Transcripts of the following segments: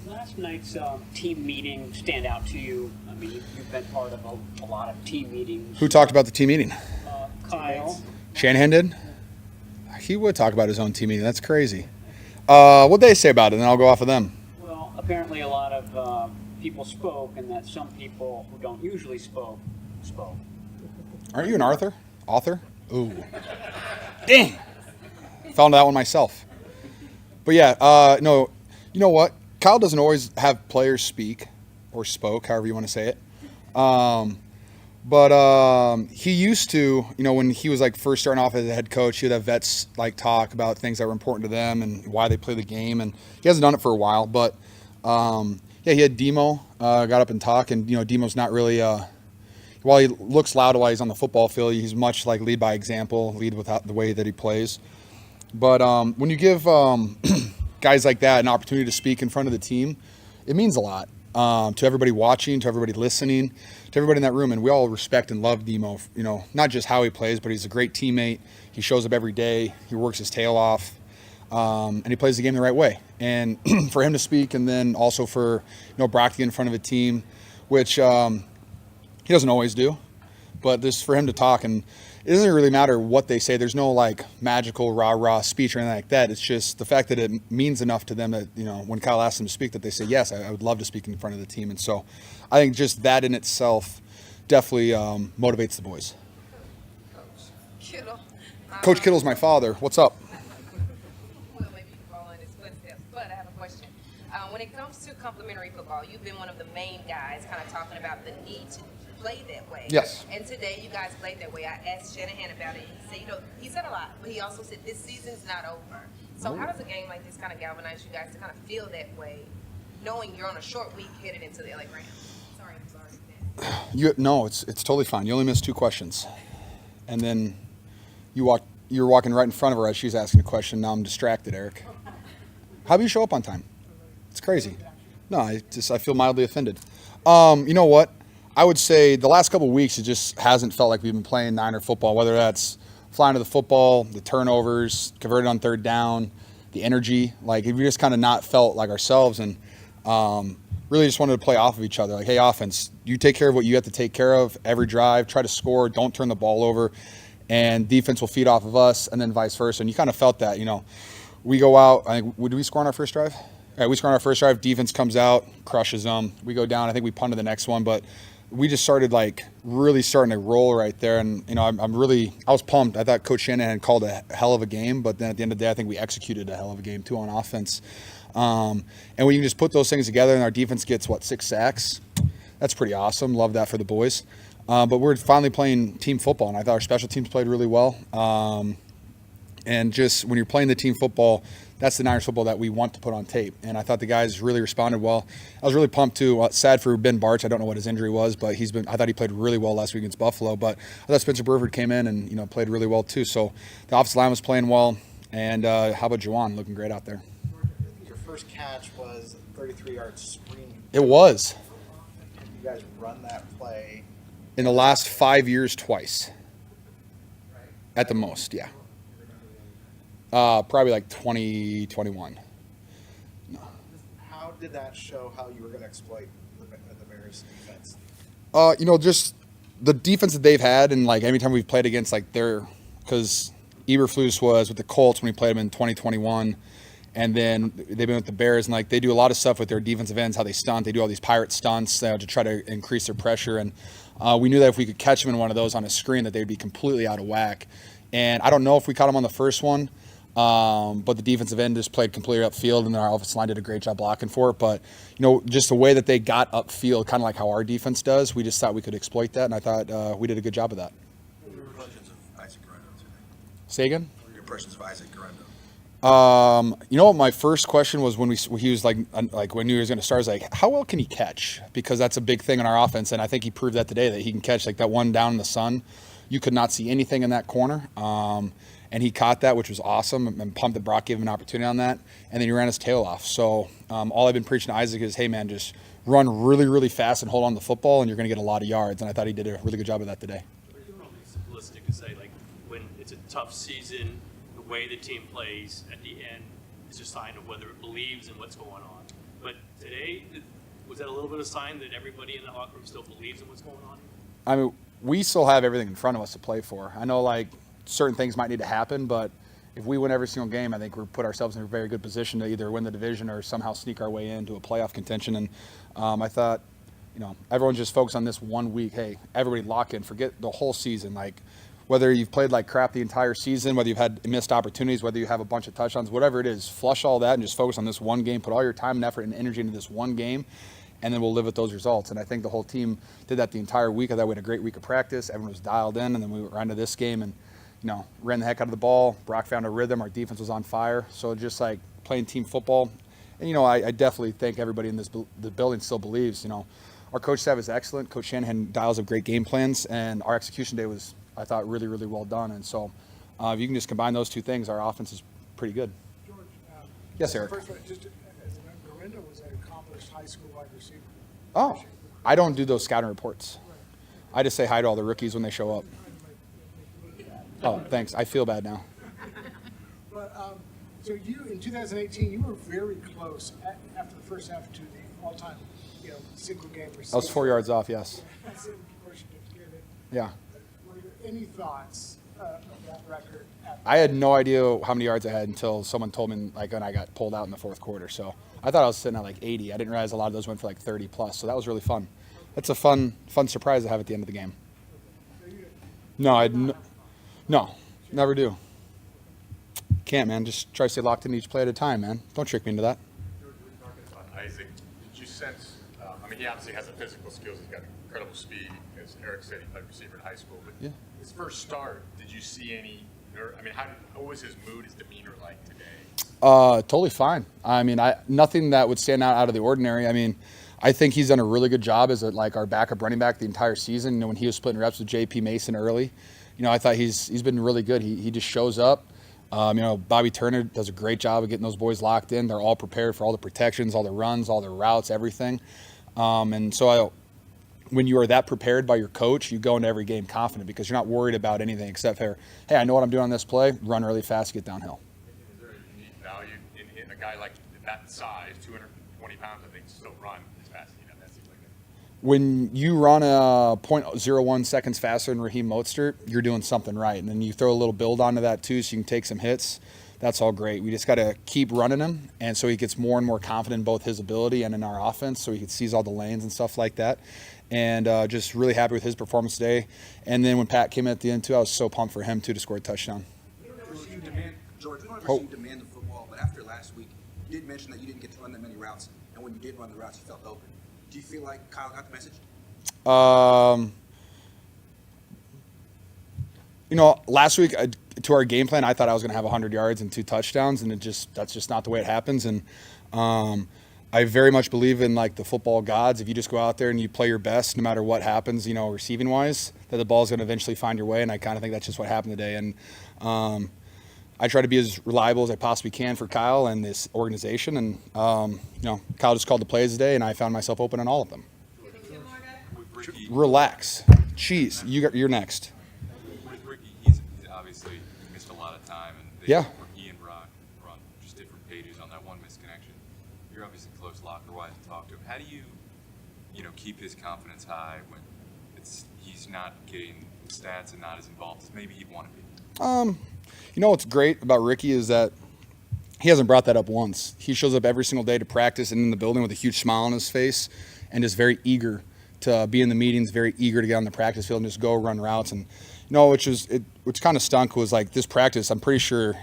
Did last night's team meeting stand out to you? I mean, you've been part of a lot of team meetings. Who talked about the team meeting? Kyle. Shanahan did? He would talk about his own team meeting. That's crazy. What'd they say about it? And then I'll go off of them. Well, apparently a lot of people spoke, and that some people who don't usually spoke. Aren't you an author? Ooh. Dang. Found that one myself. But yeah, no, you know what? Kyle doesn't always have players speak or spoke, however you want to say it. But he used to, when he was like first starting off as a head coach, he would have vets like talk about things that were important to them and why they play the game. And he hasn't done it for a while, but yeah, he had Demo got up and talk, and Demo's not really. While he looks loud while he's on the football field, he's much like lead by example, lead without the way that he plays. But when you give guys like that an opportunity to speak in front of the team, it means a lot to everybody watching, to everybody listening, to everybody in that room. And we all respect and love Demo, not just how he plays, but he's a great teammate. He shows up every day. He works his tail off, and he plays the game the right way. And for him to speak, and then also for Brock to get in front of a team, which he doesn't always do, but just for him to talk, and it doesn't really matter what they say. There's no like magical rah-rah speech or anything like that. It's just the fact that it means enough to them that, when Kyle asks them to speak, that they say, yes, I would love to speak in front of the team. And so I think just that in itself definitely motivates the boys. Kittle. Coach Kittle's my father. What's up? Well, maybe you can follow in his footsteps, but I have a question. When it comes to complimentary football, you've been one of the main guys kind of talking about the need to play that way. Yes. And today you guys played that way. I asked Shanahan about it. He said, he said a lot, but he also said this season's not over. So how does a game like this kind of galvanize you guys to kind of feel that way, knowing you're on a short week headed into the LA Rams? Sorry. No, it's totally fine. You only missed 2 questions, and then you're walking right in front of her as she's asking a question. Now I'm distracted, Eric. How do you show up on time? It's crazy. No, I feel mildly offended. You know what? I would say the last couple of weeks, it just hasn't felt like we've been playing Niner football, whether that's flying to the football, the turnovers, converted on 3rd down, the energy. Like, we just kind of not felt like ourselves, and really just wanted to play off of each other. Like, hey, offense, you take care of what you have to take care of every drive, try to score, don't turn the ball over, and defense will feed off of us, and then vice versa. And you kind of felt that, we go out, I think, did we score on our first drive? All right, we score on our first drive, defense comes out, crushes them. We go down, I think we punted the next one, but we just started really starting to roll right there. And, I was pumped. I thought Coach Shanahan called a hell of a game, but then at the end of the day, I think we executed a hell of a game too on offense. And when you just put those things together and our defense gets, 6 sacks, that's pretty awesome. Love that for the boys. But we're finally playing team football, and I thought our special teams played really well. And just when you're playing the team football, that's the Niners football that we want to put on tape. And I thought the guys really responded well. I was really pumped too. Sad for Ben Barch. I don't know what his injury was, but I thought he played really well last week against Buffalo. But I thought Spencer Burford came in and played really well too. So the offensive line was playing well. And how about Juwan looking great out there? Your first catch was a 33-yard screen. It was. You guys run that play In the last 5 years, twice. At the most, yeah. Probably 2021. No. How did that show how you were going to exploit the Bears defense? Just the defense that they've had, and every time we've played against because Eberflus was with the Colts when we played them in 2021, and then they've been with the Bears, and they do a lot of stuff with their defensive ends, how they stunt. They do all these pirate stunts to try to increase their pressure, and we knew that if we could catch them in one of those on a screen, that they'd be completely out of whack. And I don't know if we caught them on the first one. But the defensive end just played completely upfield, and our offensive line did a great job blocking for it. But, just the way that they got upfield, kind of like how our defense does, we just thought we could exploit that, and I thought we did a good job of that. What were your impressions of Isaac Guerrero today? Say again? What were your impressions of Isaac Guerrero? What my first question was when he was when he was going to start, I was like, how well can he catch? Because that's a big thing in our offense, and I think he proved that today, that he can catch that one down in the sun. You could not see anything in that corner. And he caught that, which was awesome. I'm pumped that Brock gave him an opportunity on that. And then he ran his tail off. So all I've been preaching to Isaac is, hey, man, just run really, really fast and hold on to the football, and you're going to get a lot of yards. And I thought he did a really good job of that today. It's really simplistic to say, when it's a tough season, the way the team plays at the end is a sign of whether it believes in what's going on. But today, was that a little bit of sign that everybody in the locker room still believes in what's going on? I mean, we still have everything in front of us to play for. I know, like, certain things might need to happen, but if we win every single game, I think we put ourselves in a very good position to either win the division or somehow sneak our way into a playoff contention. And I thought, everyone just focus on this 1 week. Hey, everybody lock in. Forget the whole season. Like, whether you've played like crap the entire season, whether you've had missed opportunities, whether you have a bunch of touchdowns, whatever it is, flush all that and just focus on this one game. Put all your time and effort and energy into this one game, and then we'll live with those results. And I think the whole team did that the entire week. I thought we had a great week of practice. Everyone was dialed in, and then we went right into this game and, ran the heck out of the ball. Brock found a rhythm. Our defense was on fire. So just like playing team football. And, I definitely think everybody in the building still believes, our coach staff is excellent. Coach Shanahan dials up great game plans, and our execution day was, I thought, really, really well done. And so if you can just combine those two things, our offense is pretty good. George, Yes, Eric. first one, just Dorinda was an accomplished high school wide receiver. Oh, I don't do those scouting reports. I just say hi to all the rookies when they show up. Oh, thanks. I feel bad now. But so you in 2018, you were very close after the first half to the all-time, single game receiver. I was 4 yards off, yes. That's it, of course, you didn't get it. Yeah. Were there any thoughts of that record? I had no idea how many yards I had until someone told me, like, when I got pulled out in the fourth quarter. So I thought I was sitting at like 80. I didn't realize a lot of those went for like 30 plus. So that was really fun. That's a fun surprise to have at the end of the game. No, never do. Can't, man. Just try to stay locked in each play at a time, man. Don't trick me into that. George, we're talking about Isaac. Did you sense, he obviously has the physical skills. He's got incredible speed. As Eric said, he played receiver in high school. But Yeah. his first start, did you see any, what was his mood, his demeanor like today? Totally fine. I mean, nothing that would stand out of the ordinary. I mean, I think he's done a really good job as our backup running back the entire season. When he was splitting reps with J.P. Mason early, I thought he's been really good. He just shows up. Bobby Turner does a great job of getting those boys locked in. They're all prepared for all the protections, all the runs, all the routes, everything. And so when you are that prepared by your coach, you go into every game confident because you're not worried about anything except for, hey, I know what I'm doing on this play, run really fast, get downhill. Is there a unique value in a guy like that size, 220 pounds, I think, still run as fast as that seems like it. When you run a 0.01 seconds faster than Raheem Mostert, you're doing something right. And then you throw a little build onto that too so you can take some hits. That's all great. We just got to keep running him, and so he gets more and more confident in both his ability and in our offense, so he sees all the lanes and stuff like that. And just really happy with his performance today. And then when Pat came in at the end too, I was so pumped for him too to score a touchdown. George, we don't ever see you demand the football, but after last week, you did mention that you didn't get to run that many routes, and when you did run the routes, you felt open. Do you feel like Kyle got the message? Last week to our game plan, I thought I was going to have 100 yards and 2 touchdowns, and that's just not the way it happens. And I very much believe in the football gods. If you just go out there and you play your best, no matter what happens, receiving wise, that the ball is going to eventually find your way. And I kind of think that's just what happened today. And I try to be as reliable as I possibly can for Kyle and this organization. And Kyle just called the plays today, and I found myself open on all of them. Relax. Jeez, you're next. With Ricky, he's obviously missed a lot of time, and Yeah. he and Brock were on just different pages on that one misconnection. You're obviously close locker-wise to talk to him. How do you keep his confidence high when he's not getting stats and not as involved as maybe he'd want to be? What's great about Ricky is that he hasn't brought that up once. He shows up every single day to practice and in the building with a huge smile on his face and just very eager to be in the meetings, very eager to get on the practice field and just go run routes. And, which kind of stunk was this practice, I'm pretty sure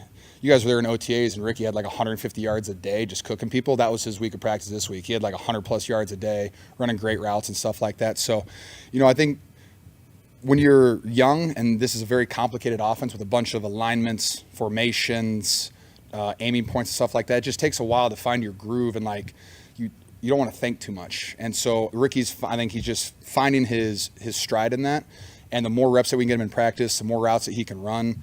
you guys were there in OTAs and Ricky had 150 yards a day just cooking people. That was his week of practice this week. He had 100 plus yards a day running great routes and stuff like that. So, I think when you're young and this is a very complicated offense with a bunch of alignments, formations, aiming points and stuff like that, it just takes a while to find your groove and you don't want to think too much. And so I think he's just finding his stride in that. And the more reps that we can get him in practice, the more routes that he can run,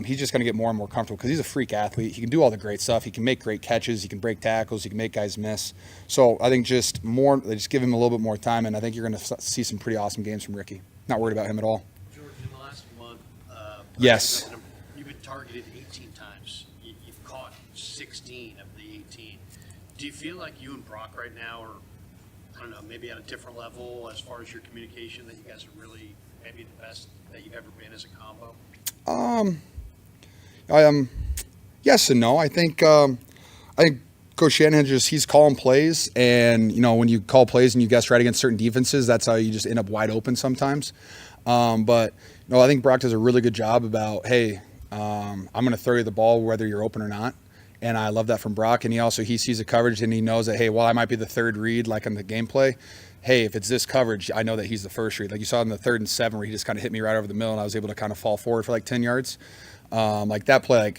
he's just going to get more and more comfortable because he's a freak athlete. He can do all the great stuff. He can make great catches. He can break tackles. He can make guys miss. So I think just give him a little bit more time, and I think you're going to see some pretty awesome games from Ricky. Not worried about him at all. George, in the last month, Yes. you've been targeted 18 times. You've caught 16 of the 18. Do you feel like you and Brock right now are, I don't know, maybe at a different level as far as your communication, that you guys are really maybe the best that you've ever been as a combo? Yes and no. I think Coach Shanahan he's calling plays, and when you call plays and you guess right against certain defenses, that's how you just end up wide open sometimes. But I think Brock does a really good job about, hey, I'm going to throw you the ball whether you're open or not. And I love that from Brock. And he sees the coverage and he knows that, hey, while I might be the third read like on the gameplay, hey, if it's this coverage, I know that he's the first read. Like you saw in the 3rd and 7 where he just kind of hit me right over the middle and I was able to kind of fall forward for like 10 yards. Like that play,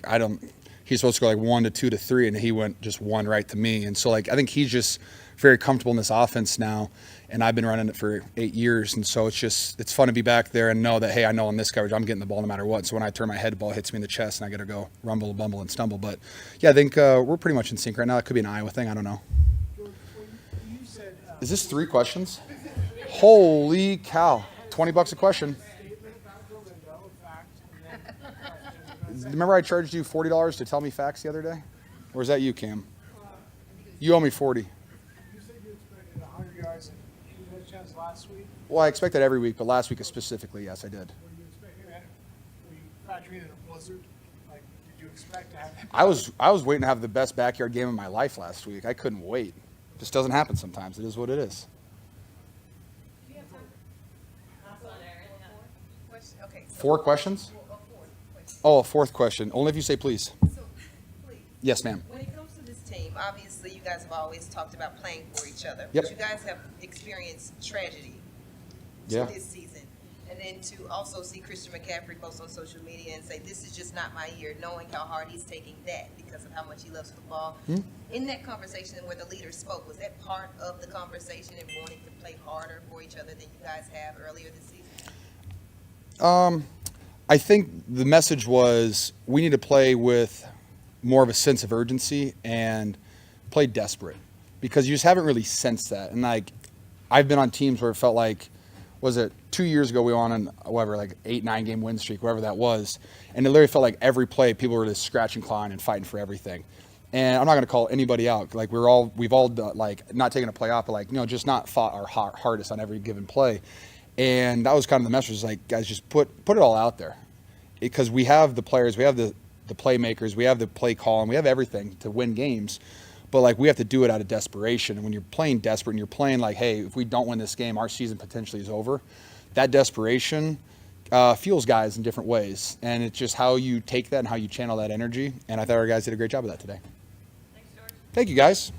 he's supposed to go like 1 to 2 to 3 and he went just 1 right to me. And so I think he's just very comfortable in this offense now. And I've been running it for 8 years. And so it's fun to be back there and know that, hey, I know on this coverage, I'm getting the ball no matter what. So when I turn my head, the ball hits me in the chest and I got to go rumble, bumble, and stumble. But yeah, I think we're pretty much in sync right now. It could be an Iowa thing. I don't know. George, when you said, Is this 3 questions? Holy cow. $20 a question. statement about Galindo, fact, and then question. Remember I charged you $40 to tell me facts the other day? Or is that you, Cam? You owe me 40. You said you expected 100 yards and 80 touchdowns last week. Well, I expect that every week, but last week specifically, yes, I did. Were you expecting that? Were you factoring in a blizzard? Like, did you expect to have? I was waiting to have the best backyard game of my life last week. I couldn't wait. Just doesn't happen sometimes. It is what it is. Okay. 4 questions? Well, a fourth question. Oh, a 4th question. Only if you say please. So, please. Yes, ma'am. When it comes to this team, obviously you guys have always talked about playing for each other. Yep. But you guys have experienced tragedy Yeah. this season. And then to also see Christian McCaffrey post on social media and say, this is just not my year, knowing how hard he's taking that because of how much he loves football. In that conversation where the leader spoke, was that part of the conversation and wanting to play harder for each other than you guys have earlier this season? I think the message was we need to play with more of a sense of urgency and play desperate because you just haven't really sensed that. And I've been on teams where it felt like, was it 2 years ago we went on whatever, like 8-9 game win streak, whatever that was. And it literally felt like every play people were just scratching, clawing, and fighting for everything. And I'm not going to call anybody out. Like we've all like not taking a play off, but just not fought our hardest on every given play. And that was kind of the message, like, guys, just put it all out there. Because we have the players, we have the playmakers, we have the play call, and we have everything to win games. But, we have to do it out of desperation. And when you're playing desperate and you're playing like, hey, if we don't win this game, our season potentially is over, that desperation fuels guys in different ways. And it's just how you take that and how you channel that energy. And I thought our guys did a great job of that today. Thanks, George. Thank you, guys.